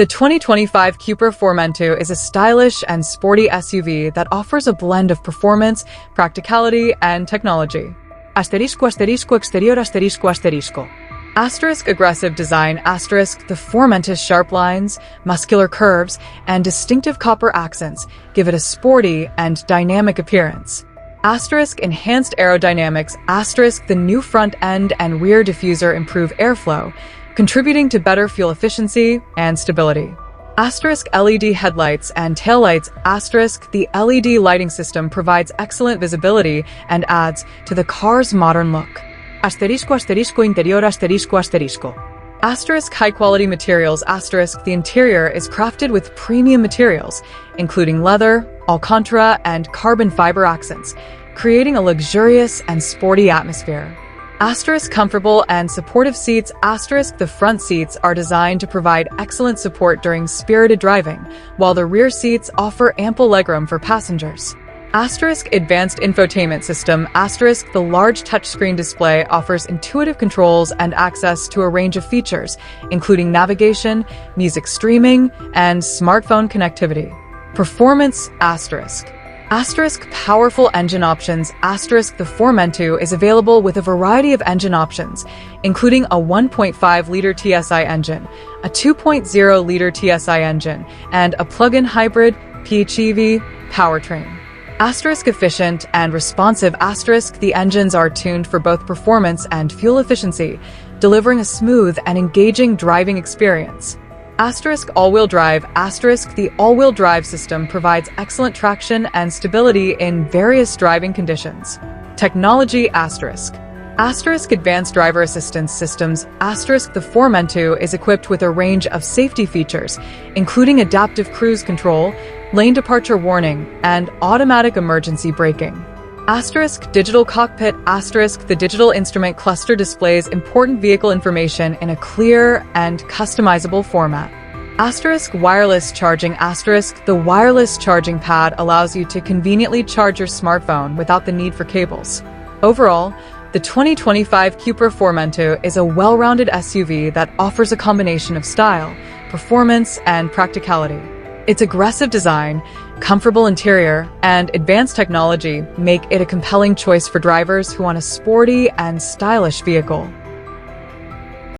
The 2025 Cupra Formentor is a stylish and sporty SUV that offers a blend of performance, practicality, and technology. Asterisco asterisco exterior asterisco asterisco. Asterisk aggressive asterisk asterisk the Formentor's sharp lines, muscular curves, and distinctive copper accents give it a sporty and dynamic appearance. Asterisk enhanced aerodynamics asterisk the new front end and rear diffuser improve airflow, contributing to better fuel efficiency and stability. Asterisk LED headlights and taillights asterisk the LED lighting system provides excellent visibility and adds to the car's modern look. Asterisco asterisco interior asterisco asterisco. Asterisk high-quality materials asterisk the interior is crafted with premium materials, including leather, alcantara, and carbon fiber accents, creating a luxurious and sporty atmosphere. Asterisk comfortable and supportive seats asterisk the front seats are designed to provide excellent support during spirited driving, while the rear seats offer ample legroom for passengers. Asterisk advanced infotainment system asterisk the large touchscreen display offers intuitive controls and access to a range of features, including navigation, music streaming, and smartphone connectivity. Performance asterisk powerful engine options asterisk the Formentor is available with a variety of engine options, including a 1.5-liter TSI engine, a 2.0-liter TSI engine, and a plug-in hybrid PHEV powertrain. Asterisk efficient and responsive asterisk the engines are tuned for both performance and fuel efficiency, delivering a smooth and engaging driving experience. Asterisk all-wheel drive asterisk the all-wheel drive system provides excellent traction and stability in various driving conditions. Technology asterisk advanced driver assistance systems asterisk the Formentor is equipped with a range of safety features, including adaptive cruise control, lane departure warning, and automatic emergency braking. Asterisk digital cockpit asterisk the digital instrument cluster displays important vehicle information in a clear and customizable format. Asterisk wireless charging asterisk the wireless charging pad allows you to conveniently charge your smartphone without the need for cables. Overall, the 2025 Cupra Formentor is a well-rounded SUV that offers a combination of style, performance, and practicality. Its aggressive design, comfortable interior, and advanced technology make it a compelling choice for drivers who want a sporty and stylish vehicle.